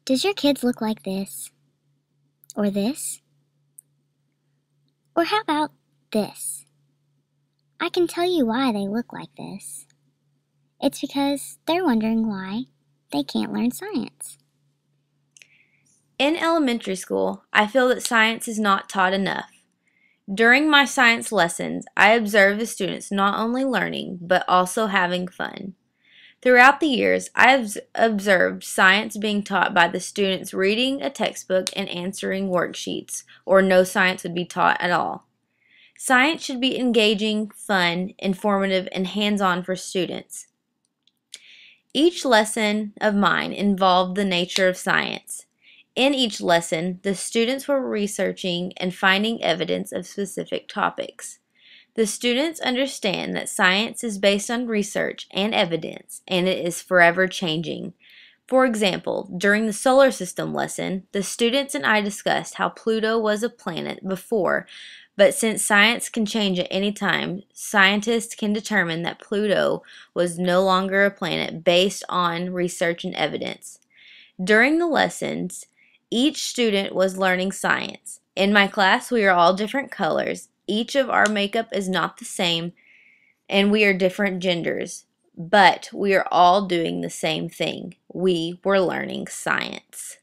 Does your kids look like this? Or this? Or how about this? I can tell you why they look like this. It's because they're wondering why they can't learn science. In elementary school, I feel that science is not taught enough. During my science lessons, I observe the students not only learning, but also having fun. Throughout the years, I have observed science being taught by the students reading a textbook and answering worksheets, or no science would be taught at all. Science should be engaging, fun, informative, and hands-on for students. Each lesson of mine involved the nature of science. In each lesson, the students were researching and finding evidence of specific topics. The students understand that science is based on research and evidence, and it is forever changing. For example, during the solar system lesson, the students and I discussed how Pluto was a planet before, but since science can change at any time, scientists can determine that Pluto was no longer a planet based on research and evidence. During the lessons, each student was learning science. In my class, we are all different colors. Each of our makeup is not the same, and we are different genders, but we are all doing the same thing. We were learning science.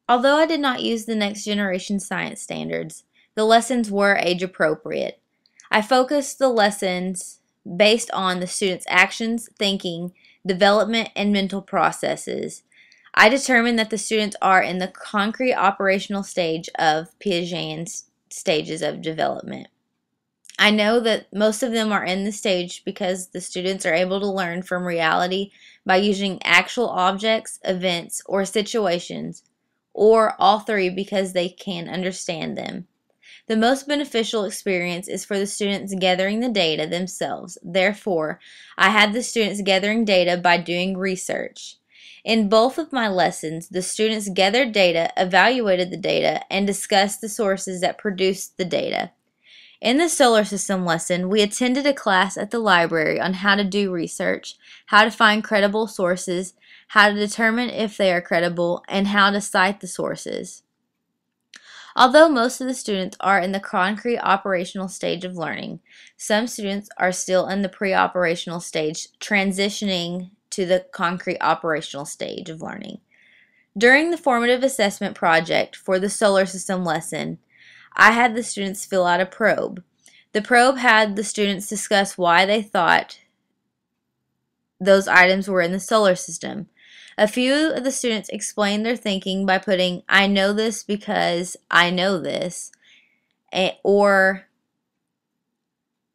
Although I did not use the next generation science standards, the lessons were age appropriate. I focused the lessons based on the students' actions, thinking, development, and mental processes. I determined that the students are in the concrete operational stage of Piaget's stages of development. I know that most of them are in this stage because the students are able to learn from reality by using actual objects, events, or situations, or all three because they can understand them. The most beneficial experience is for the students gathering the data themselves. Therefore, I had the students gathering data by doing research. In both of my lessons, the students gathered data, evaluated the data, and discussed the sources that produced the data. In the solar system lesson, we attended a class at the library on how to do research, how to find credible sources, how to determine if they are credible, and how to cite the sources. Although most of the students are in the concrete operational stage of learning, some students are still in the pre-operational stage, transitioning to the concrete operational stage of learning. During the formative assessment project for the solar system lesson, I had the students fill out a probe. The probe had the students discuss why they thought those items were in the solar system. A few of the students explained their thinking by putting, "I know this because I know this," or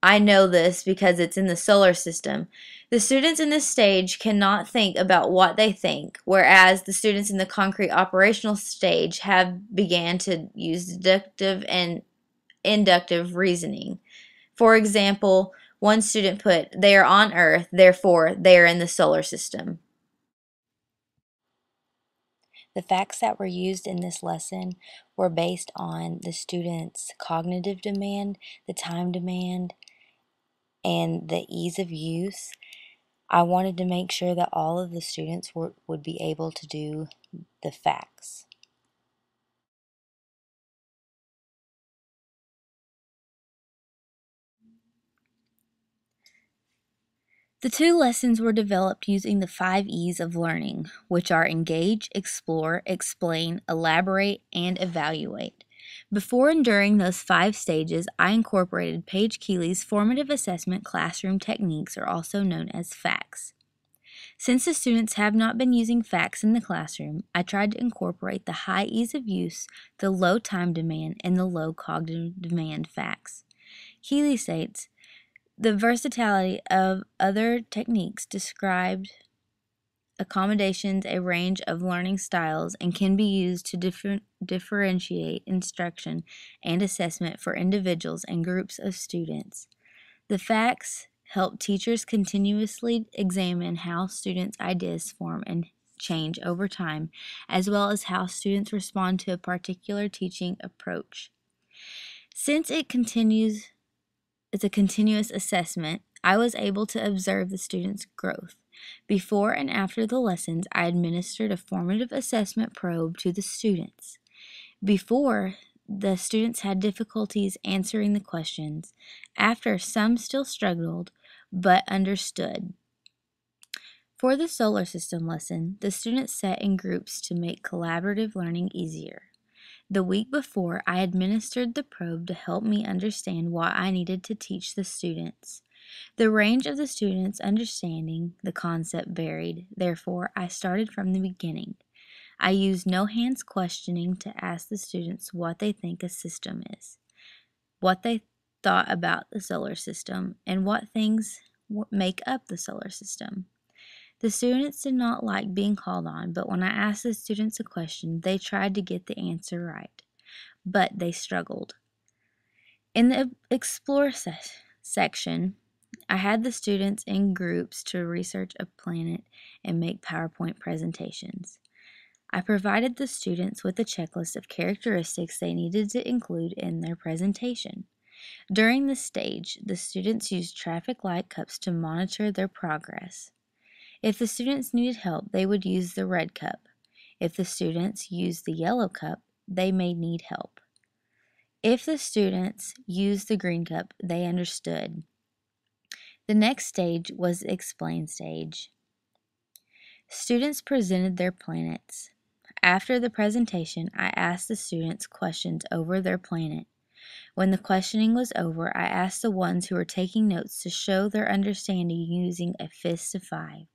"I know this because it's in the solar system." The students in this stage cannot think about what they think, whereas the students in the concrete operational stage have began to use deductive and inductive reasoning. For example, one student put, "They are on Earth, therefore they are in the solar system." The facts that were used in this lesson were based on the students' cognitive demand, the time demand, and the ease of use. I wanted to make sure that all of the students would be able to do the facts. The two lessons were developed using the 5 E's of learning, which are engage, explore, explain, elaborate, and evaluate. Before and during those 5 stages, I incorporated Paige Keeley's formative assessment classroom techniques, or also known as FACS. Since the students have not been using FACS in the classroom, I tried to incorporate the high ease of use, the low time demand, and the low cognitive demand FACS. Keeley states, "The versatility of other techniques described accommodations a range of learning styles and can be used to differentiate instruction and assessment for individuals and groups of students. The facts help teachers continuously examine how students' ideas form and change over time, as well as how students respond to a particular teaching approach. Since it continues is a continuous assessment, I was able to observe the students' growth. Before and after the lessons, I administered a formative assessment probe to the students. Before, the students had difficulties answering the questions. After, some still struggled, but understood. For the solar system lesson, the students sat in groups to make collaborative learning easier. The week before, I administered the probe to help me understand what I needed to teach the students. The range of the students' understanding the concept varied, therefore, I started from the beginning. I used no hands questioning to ask the students what they think a system is, what they thought about the solar system, and what things make up the solar system. The students did not like being called on, but when I asked the students a question, they tried to get the answer right, but they struggled. In the Explore section, I had the students in groups to research a planet and make PowerPoint presentations. I provided the students with a checklist of characteristics they needed to include in their presentation. During this stage, the students used traffic light cups to monitor their progress. If the students needed help, they would use the red cup. If the students used the yellow cup, they may need help. If the students used the green cup, they understood. The next stage was the explain stage. Students presented their planets. After the presentation, I asked the students questions over their planet. When the questioning was over, I asked the ones who were taking notes to show their understanding using a fist of 5.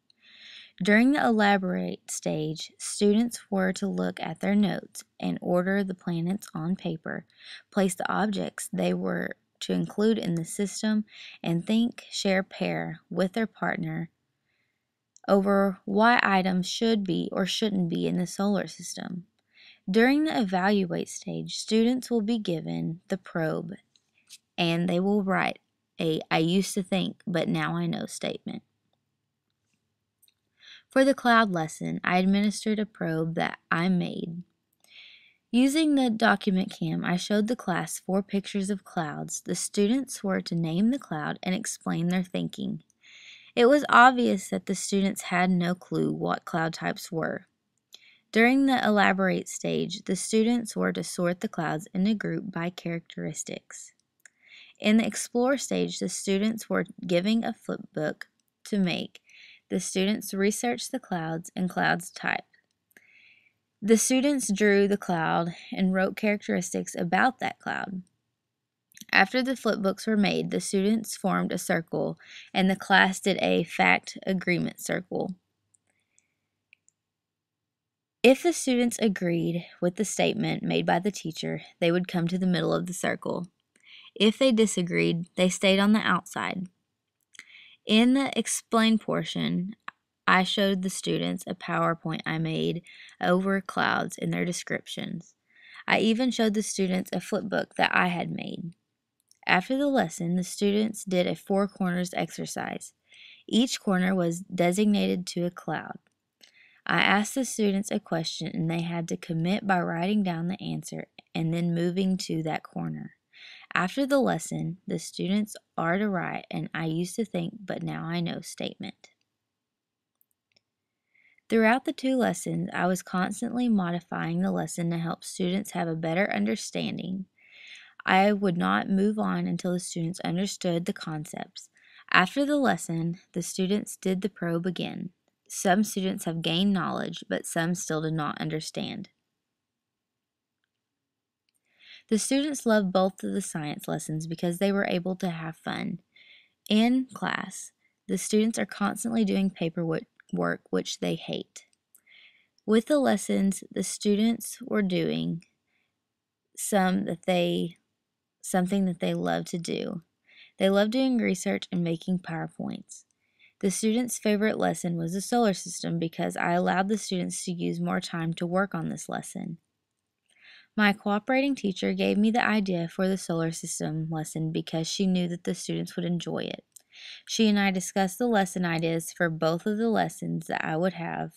During the elaborate stage, students were to look at their notes and order the planets on paper, place the objects they were to include in the system, and think, share, pair with their partner over why items should be or shouldn't be in the solar system. During the evaluate stage, students will be given the probe and they will write a I used to think, but now I know statement. For the cloud lesson, I administered a probe that I made. Using the document cam, I showed the class 4 pictures of clouds. The students were to name the cloud and explain their thinking. It was obvious that the students had no clue what cloud types were. During the elaborate stage, the students were to sort the clouds in a group by characteristics. In the explore stage, the students were given a flipbook to make. The students researched the clouds and clouds type. The students drew the cloud and wrote characteristics about that cloud. After the flipbooks were made, the students formed a circle and the class did a fact agreement circle. If the students agreed with the statement made by the teacher, they would come to the middle of the circle. If they disagreed, they stayed on the outside. In the explain portion, I showed the students a PowerPoint I made over clouds in their descriptions. I even showed the students a flipbook that I had made. After the lesson, the students did a 4 corners exercise. Each corner was designated to a cloud. I asked the students a question and they had to commit by writing down the answer and then moving to that corner. After the lesson, the students are to write an I used to think but now I know statement. Throughout the 2 lessons, I was constantly modifying the lesson to help students have a better understanding. I would not move on until the students understood the concepts. After the lesson, the students did the probe again. Some students have gained knowledge, but some still did not understand. The students loved both of the science lessons because they were able to have fun. In class, the students are constantly doing paperwork which they hate. With the lessons, the students were doing something that they love to do. They love doing research and making PowerPoints. The students' favorite lesson was the solar system because I allowed the students to use more time to work on this lesson. My cooperating teacher gave me the idea for the solar system lesson because she knew that the students would enjoy it. She and I discussed the lesson ideas for both of the lessons that I would have,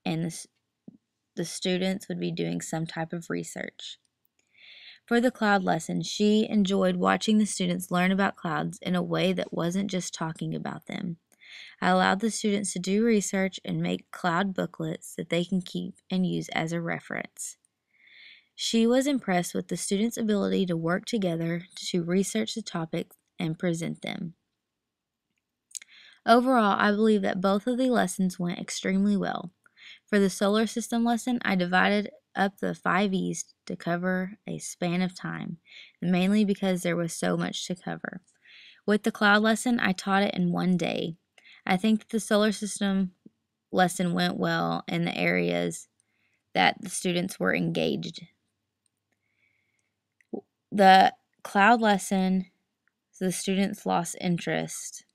and the students would be doing some type of research. For the cloud lesson, she enjoyed watching the students learn about clouds in a way that wasn't just talking about them. I allowed the students to do research and make cloud booklets that they can keep and use as a reference. She was impressed with the students' ability to work together to research the topics and present them. Overall, I believe that both of the lessons went extremely well. For the solar system lesson, I divided up the 5 E's to cover a span of time, mainly because there was so much to cover. With the cloud lesson, I taught it in one day. I think that the solar system lesson went well in the areas that the students were engaged. The cloud lesson, the students lost interest.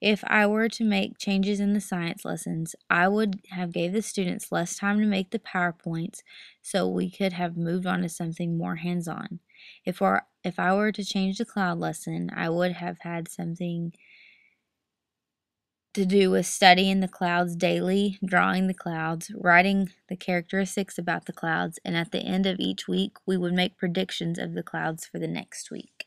If I were to make changes in the science lessons, I would have gave the students less time to make the PowerPoints so we could have moved on to something more hands-on. If I were to change the cloud lesson, I would have had something to do with studying the clouds daily, drawing the clouds, writing the characteristics about the clouds, and at the end of each week, we would make predictions of the clouds for the next week.